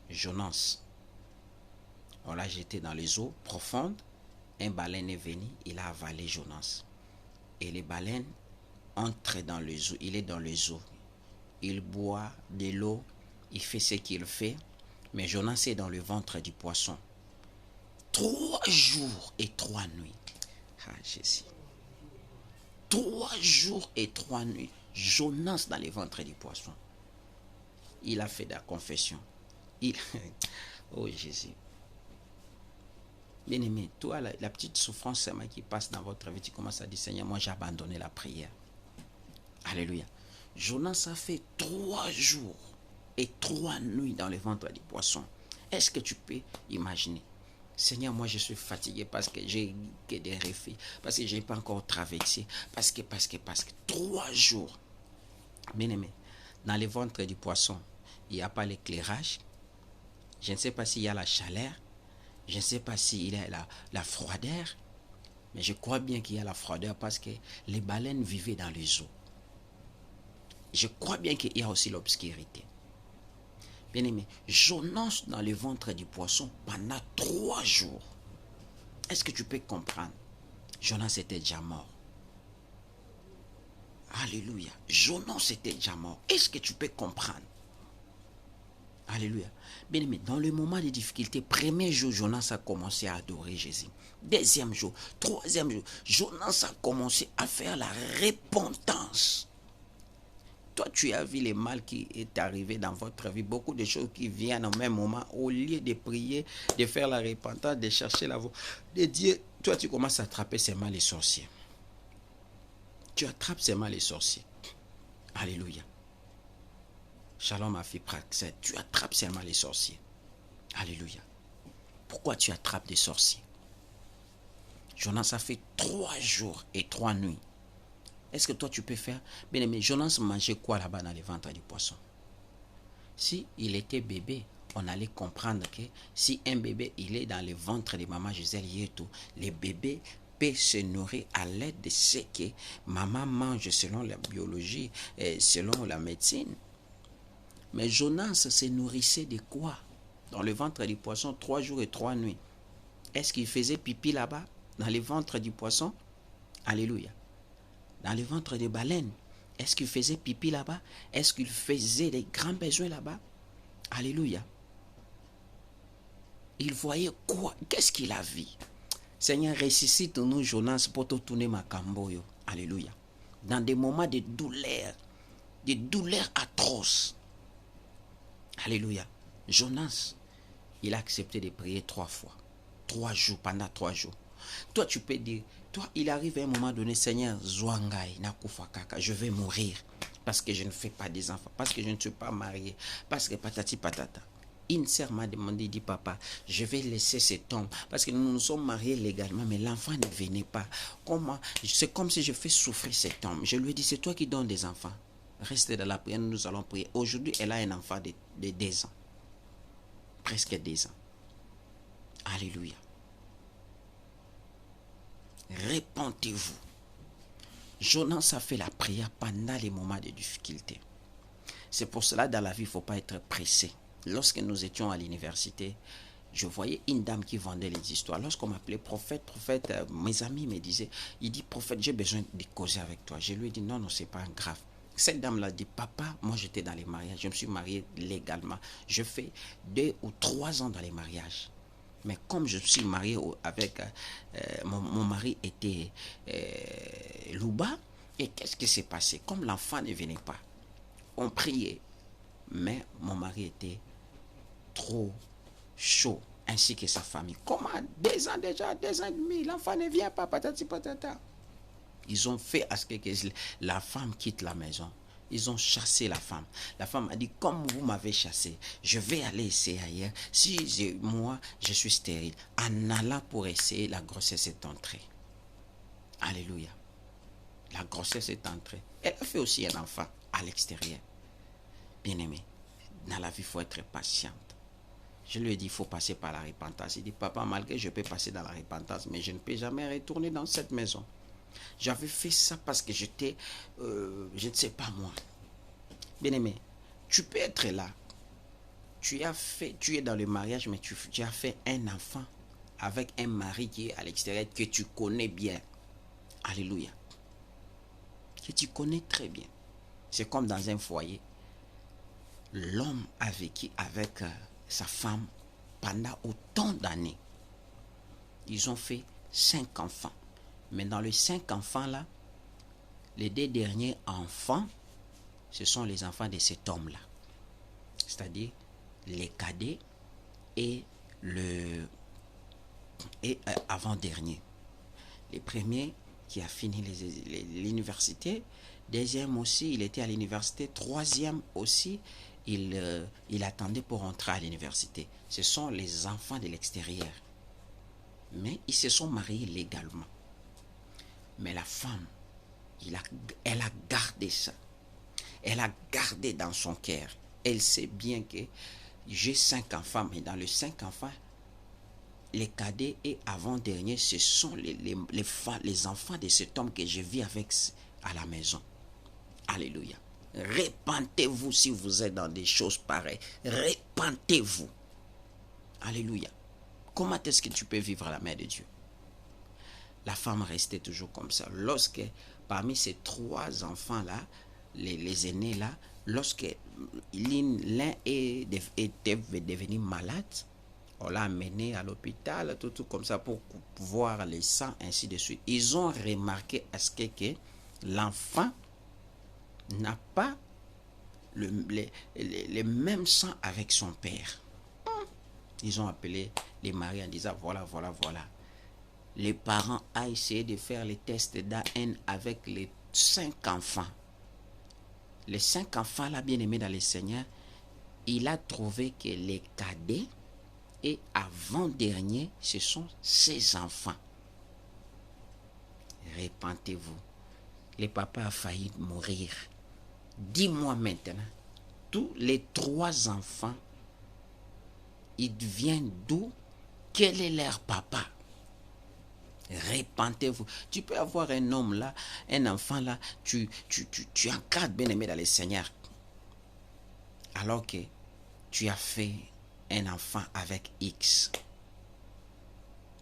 Jonas, on l'a jeté dans les eaux profondes, un baleine est venu, il a avalé Jonas. Et les baleines entrent dans les eaux, il est dans les eaux. Il boit de l'eau, il fait ce qu'il fait, mais Jonas est dans le ventre du poisson. 3 jours et 3 nuits. Ah, Jésus. 3 jours et 3 nuits. Jonas dans le ventre du poisson. Il a fait de la confession. Oh Jésus. Bien-aimé, toi, la petite souffrance qui passe dans votre vie, tu commences à dire, Seigneur, moi j'ai abandonné la prière. Alléluia. Jonas a fait 3 jours et 3 nuits dans le ventre du poisson. Est-ce que tu peux imaginer? Seigneur, moi je suis fatigué parce que j'ai que des refus, parce que je n'ai pas encore traversé, parce que 3 jours. Bien-aimé, dans le ventre du poisson, il n'y a pas l'éclairage. Je ne sais pas s'il y a la chaleur. Je ne sais pas s'il y a la froideur. Mais je crois bien qu'il y a la froideur parce que les baleines vivaient dans les eaux. Je crois bien qu'il y a aussi l'obscurité. Bien-aimé, Jonas dans le ventre du poisson pendant 3 jours. Est-ce que tu peux comprendre? Jonas était déjà mort. Alléluia. Jonas était déjà mort. Est-ce que tu peux comprendre? Alléluia. Bien-aimé, dans le moment de difficulté, premier jour, Jonas a commencé à adorer Jésus. Deuxième jour, troisième jour, Jonas a commencé à faire la repentance. Toi, tu as vu le mal qui est arrivé dans votre vie. Beaucoup de choses qui viennent au même moment. Au lieu de prier, de faire la repentance, de chercher la voix de Dieu, toi, tu commences à attraper seulement les sorciers. Tu attrapes seulement les sorciers. Alléluia. Shalom, ma fille Praxet. Tu attrapes seulement les sorciers. Alléluia. Pourquoi tu attrapes des sorciers? Jonas a fait 3 jours et 3 nuits. Est-ce que toi tu peux faire? Bien aimé, Jonas mangeait quoi là-bas dans le ventre du poisson? Si il était bébé, on allait comprendre que si un bébé il est dans le ventre de maman Gisèle Yeto, le bébé peut se nourrir à l'aide de ce que maman mange selon la biologie et selon la médecine. Mais Jonas se nourrissait de quoi? Dans le ventre du poisson, 3 jours et 3 nuits. Est-ce qu'il faisait pipi là-bas? Dans le ventre du poisson? Alléluia. Dans le ventre des baleines, est-ce qu'il faisait pipi là-bas? Est-ce qu'il faisait des grands besoins là-bas? Alléluia. Il voyait quoi? Qu'est-ce qu'il a vu? Seigneur, ressuscite-nous, Jonas, pour te tourner ma camboyo. Alléluia. Dans des moments de douleur atroces. Alléluia. Jonas, il a accepté de prier 3 fois. 3 jours, pendant 3 jours. Toi, tu peux dire, toi, il arrive à un moment donné, Seigneur, Zouangai, Nakufakaka, je vais mourir parce que je ne fais pas des enfants, parce que je ne suis pas marié, parce que patati patata. Une sœur m'a demandé, dit papa, je vais laisser cet homme parce que nous nous sommes mariés légalement, mais l'enfant ne venait pas. Comment? C'est comme si je fais souffrir cet homme. Je lui ai dit, c'est toi qui donnes des enfants. Restez dans la prière, nous allons prier. Aujourd'hui, elle a un enfant de 2 ans. Presque 2 ans. Alléluia. Répentez-vous. Jonas a fait la prière pendant les moments de difficulté. C'est pour cela dans la vie, il ne faut pas être pressé. Lorsque nous étions à l'université, Je voyais une dame qui vendait les histoires. Lorsqu'on m'appelait prophète, mes amis me disaient, il dit, prophète, j'ai besoin de causer avec toi. Je lui ai dit, non, non, c'est pas grave. Cette dame-là dit, papa, moi j'étais dans les mariages, je me suis marié légalement. Je fais 2 ou 3 ans dans les mariages. Mais comme je suis marié avec, mon mari était Louba, et qu'est-ce qui s'est passé? Comme l'enfant ne venait pas, on priait, mais mon mari était trop chaud, ainsi que sa famille. Comment 2 ans déjà, 2 ans et demi, l'enfant ne vient pas, patati patata. Ils ont fait à ce que la femme quitte la maison. Ils ont chassé la femme. La femme a dit, comme vous m'avez chassé, je vais aller essayer ailleurs. Si moi, je suis stérile. En allant pour essayer, la grossesse est entrée. Alléluia. La grossesse est entrée. Elle a fait aussi un enfant à l'extérieur. Bien-aimé, dans la vie, il faut être patiente. Je lui ai dit, il faut passer par la repentance. Il dit, papa, malgré je peux passer dans la repentance, mais je ne peux jamais retourner dans cette maison. J'avais fait ça parce que j'étais, je ne sais pas moi. Bien-aimé, tu peux être là. Tu es dans le mariage, mais tu as fait un enfant avec un mari qui est à l'extérieur, que tu connais bien. Alléluia. Que tu connais très bien. C'est comme dans un foyer. L'homme a vécu avec sa femme pendant autant d'années. Ils ont fait 5 enfants. Mais dans les 5 enfants-là, les 2 derniers enfants, ce sont les enfants de cet homme-là. C'est-à-dire les cadets et avant-dernier. Le premier qui a fini l'université, deuxième aussi, il était à l'université, troisième aussi, il attendait pour entrer à l'université. Ce sont les enfants de l'extérieur. Mais ils se sont mariés légalement. Mais la femme, elle a gardé ça. Elle a gardé dans son cœur. Elle sait bien que j'ai 5 enfants, mais dans les 5 enfants, les cadets et avant-derniers, ce sont les enfants de cet homme que je vis avec à la maison. Alléluia. Répentez-vous si vous êtes dans des choses pareilles. Répentez-vous. Alléluia. Comment est-ce que tu peux vivre à la main de Dieu? La femme restait toujours comme ça. Lorsque, parmi ces 3 enfants-là, les aînés là, lorsque l'un était devenu malade, on l'a amené à l'hôpital, tout comme ça, pour voir les sangs, ainsi de suite. Ils ont remarqué à ce que l'enfant n'a pas le même sang avec son père. Ils ont appelé les maris en disant, voilà. Les parents ont essayé de faire les tests d'ADN avec les 5 enfants. Les 5 enfants, là, bien aimés dans le Seigneur, il a trouvé que les cadets et avant-dernier, ce sont ses enfants. Répentez-vous. Le papa a failli mourir. Dis-moi maintenant, tous les 3 enfants, ils viennent d'où? Quel est leur papa? Répentez-vous. Tu peux avoir un homme là, un enfant là, tu encadres bien aimé dans le Seigneur. Alors que tu as fait un enfant avec X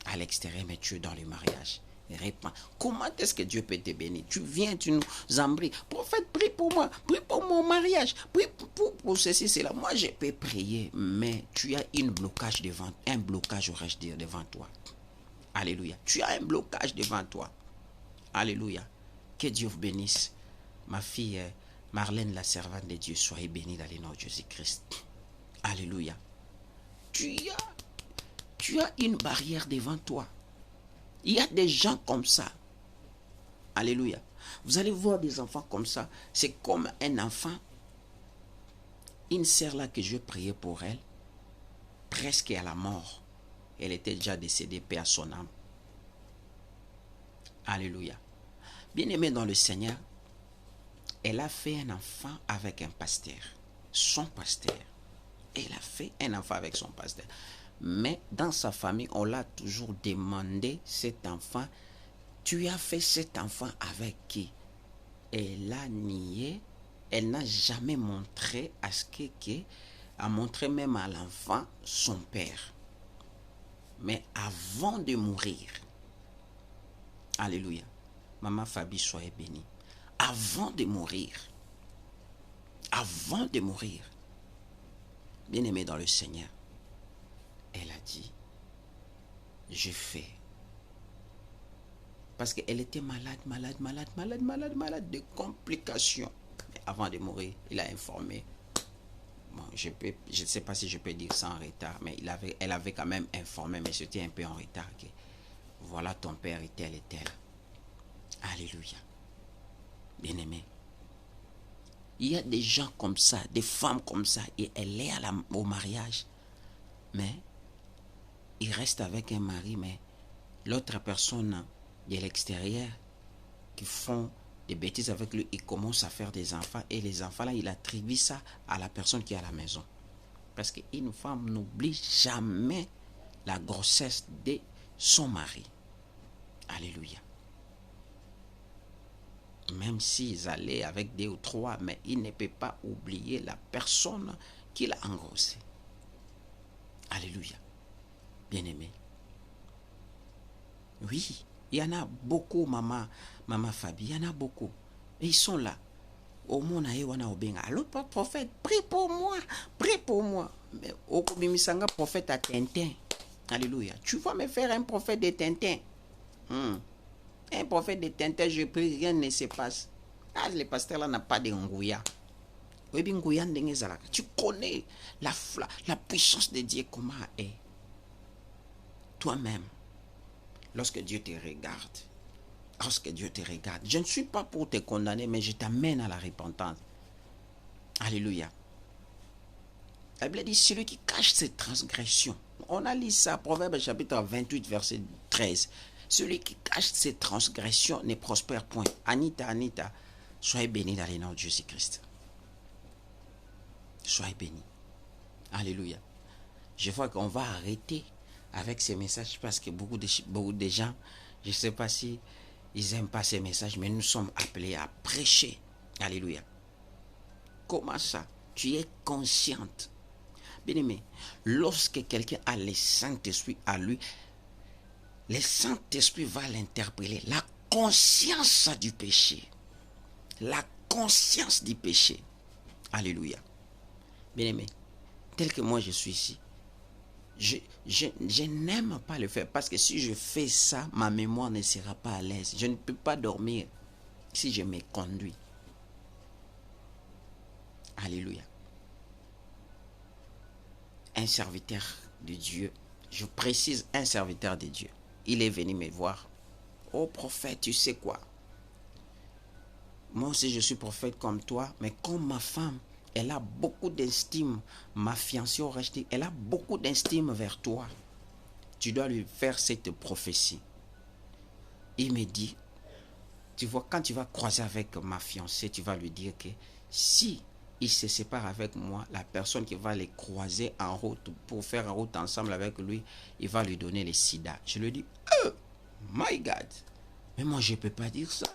à l'extérieur, mais tu es dans le mariage. Répands. Comment est-ce que Dieu peut te bénir? Tu viens, tu nous embrouilles. Prophète, prie pour moi, prie pour mon mariage, prie pour ceci, cela. Moi, je peux prier, mais tu as un blocage aurais-je dire, devant toi. Alléluia. Tu as un blocage devant toi. Alléluia. Que Dieu vous bénisse. Ma fille Marlène, la servante de Dieu, soyez bénie dans le nom de Jésus-Christ. Alléluia. Tu as une barrière devant toi. Il y a des gens comme ça. Alléluia. Vous allez voir des enfants comme ça. C'est comme un enfant. Une sœur là que je priais pour elle, presque à la mort. Elle était déjà décédée, paix à son âme. Alléluia. Bien-aimée dans le Seigneur, elle a fait un enfant avec un pasteur. Son pasteur. Elle a fait un enfant avec son pasteur. Mais dans sa famille, on l'a toujours demandé, cet enfant, tu as fait cet enfant avec qui? Elle a nié, elle n'a jamais montré à ce a montré même à l'enfant son père. Mais avant de mourir, alléluia, Maman Fabi, soyez bénie. Avant de mourir, bien-aimée dans le Seigneur, elle a dit, je fais. Parce qu'elle était malade, de complications. Mais avant de mourir, il a informé. Bon, je ne sais pas si je peux dire ça en retard, mais elle avait quand même informé, mais c'était un peu en retard. Que voilà, ton père est tel et tel. Alléluia. Bien-aimé. Il y a des gens comme ça, des femmes comme ça, et elle est au mariage, mais il reste avec un mari, mais l'autre personne de l'extérieur qui font des bêtises avec lui, il commence à faire des enfants, et les enfants là, il attribue ça à la personne qui est à la maison. Parce qu'une femme n'oublie jamais la grossesse de son mari. Alléluia. Même s'ils allaient avec 2 ou 3, mais il ne peut pas oublier la personne qu'il a engrossée. Alléluia. Bien-aimé. Oui, il y en a beaucoup, maman Fabi, il y en a beaucoup. Et ils sont là. Au monde, allô, prophète, prie pour moi. Mais au Kobimisanga, prophète à Tintin. Alléluia. Tu vas me faire un prophète de Tintin. Un prophète de Tintin, je prie, rien ne se passe. Ah, le pasteur là n'a pas de ngouya. Tu connais la puissance de Dieu, comment est. Toi-même, lorsque Dieu te regarde, je ne suis pas pour te condamner, mais je t'amène à la repentance. Alléluia. La Bible dit, celui qui cache ses transgressions. On a lu ça, Proverbe chapitre 28, verset 13. Celui qui cache ses transgressions ne prospère point. Anita, soyez bénis dans le nom de Jésus-Christ. Soyez bénis. Alléluia. Je vois qu'on va arrêter avec ces messages parce que beaucoup de gens, je ne sais pas si ils n'aiment pas ces messages, mais nous sommes appelés à prêcher. Alléluia. Comment ça? Tu es consciente. Bien-aimé, lorsque quelqu'un a le Saint-Esprit à lui, le Saint-Esprit va l'interpeller. La conscience du péché. La conscience du péché. Alléluia. Bien-aimé, tel que moi je suis ici, je n'aime pas le faire parce que si je fais ça, ma mémoire ne sera pas à l'aise. Je ne peux pas dormir si je me conduis. Alléluia. Un serviteur de Dieu, je précise un serviteur de Dieu, il est venu me voir. Oh prophète, tu sais quoi? Moi aussi je suis prophète comme toi, mais comme ma femme, elle a beaucoup d'estime, ma fiancée aurait dit, elle a beaucoup d'estime vers toi. Tu dois lui faire cette prophétie. Il me dit, tu vois, quand tu vas croiser avec ma fiancée, tu vas lui dire que si il se sépare avec moi, la personne qui va les croiser en route pour faire en route ensemble avec lui, il va lui donner le sida. Je lui dis, oh my God, mais moi je ne peux pas dire ça.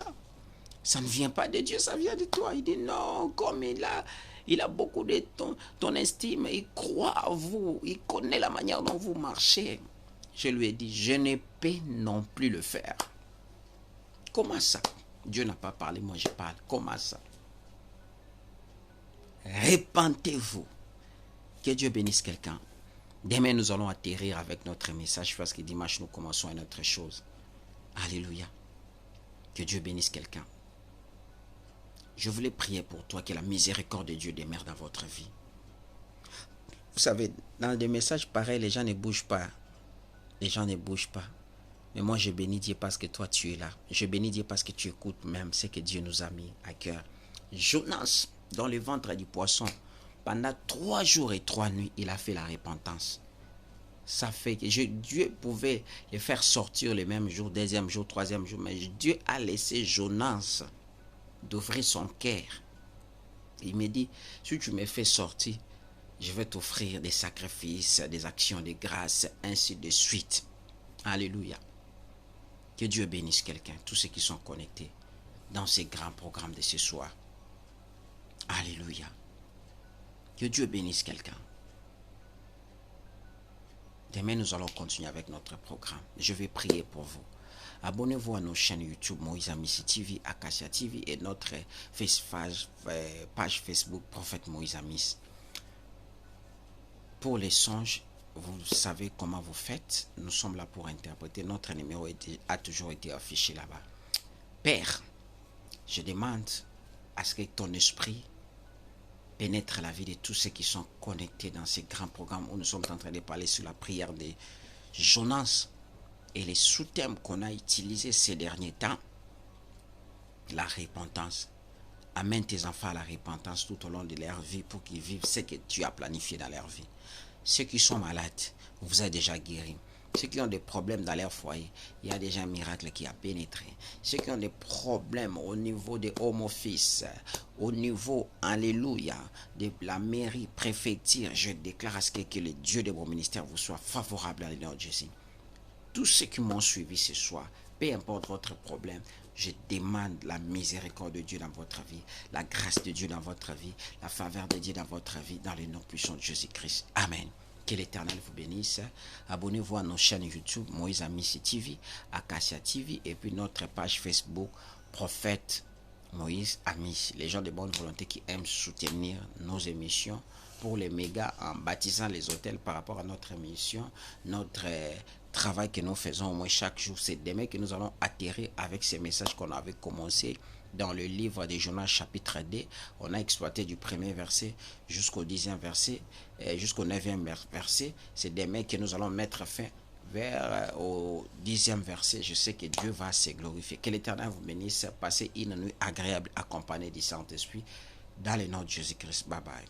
Ça ne vient pas de Dieu, ça vient de toi. Il dit non, comme il a beaucoup de ton estime, il croit à vous, il connaît la manière dont vous marchez. Je lui ai dit, je ne peux non plus le faire. Comment ça? Dieu n'a pas parlé, moi je parle. Comment ça? Répentez-vous. Que Dieu bénisse quelqu'un. Demain, nous allons atterrir avec notre message parce que dimanche, nous commençons une autre chose. Alléluia. Que Dieu bénisse quelqu'un. Je voulais prier pour toi, que la miséricorde de Dieu demeure dans votre vie. Vous savez, dans des messages pareils, les gens ne bougent pas. Les gens ne bougent pas. Mais moi, je bénis Dieu parce que toi, tu es là. Je bénis Dieu parce que tu écoutes même ce que Dieu nous a mis à cœur. Jonas, dans le ventre du poisson, pendant 3 jours et 3 nuits, il a fait la repentance. Ça fait que Dieu pouvait les faire sortir le même jour, deuxième jour, troisième jour. Mais Dieu a laissé Jonas d'ouvrir son cœur. Il me dit, si tu me fais sortir, je vais t'offrir des sacrifices, des actions de grâce, ainsi de suite. Alléluia. Que Dieu bénisse quelqu'un, tous ceux qui sont connectés dans ces grands programmes de ce soir. Alléluia. Que Dieu bénisse quelqu'un. Demain, nous allons continuer avec notre programme. Je vais prier pour vous. Abonnez-vous à nos chaînes YouTube Moïse Amissi TV, Acacia TV et notre page Facebook Prophète Moïse Amissi. Pour les songes, vous savez comment vous faites. Nous sommes là pour interpréter. Notre numéro a toujours été affiché là-bas. Père, je demande à ce que ton esprit pénètre la vie de tous ceux qui sont connectés dans ces grands programmes où nous sommes en train de parler sur la prière de Jonas et les sous-thèmes qu'on a utilisés ces derniers temps. La repentance. Amène tes enfants à la repentance tout au long de leur vie pour qu'ils vivent ce que tu as planifié dans leur vie. Ceux qui sont malades, vous êtes déjà guéris. Ceux qui ont des problèmes dans leur foyer, il y a déjà un miracle qui a pénétré. Ceux qui ont des problèmes au niveau des home office, au niveau, alléluia, de la mairie, préfecture, je déclare à ce que le Dieu de mon ministère vous soit favorable dans le nom de Jésus. Tous ceux qui m'ont suivi ce soir, peu importe votre problème, je demande la miséricorde de Dieu dans votre vie, la grâce de Dieu dans votre vie, la faveur de Dieu dans votre vie, dans le nom puissant de Jésus-Christ. Amen. Que l'Éternel vous bénisse. Abonnez-vous à nos chaînes YouTube, Moïse Amissi TV, Acacia TV, et puis notre page Facebook, Prophète Moïse Amissi. Les gens de bonne volonté qui aiment soutenir nos émissions pour les mégas en baptisant les hôtels par rapport à notre émission, notre travail que nous faisons au moins chaque jour. C'est demain que nous allons atterrir avec ces messages qu'on avait commencé dans le livre des Jonas chapitre 2. On a exploité du premier verset jusqu'au 10e verset, jusqu'au 9e verset. C'est demain que nous allons mettre fin vers au 10e verset. Je sais que Dieu va se glorifier. Que l'Éternel vous bénisse. Passez une nuit agréable accompagnée du Saint-Esprit. Dans le nom de Jésus-Christ. Bye bye.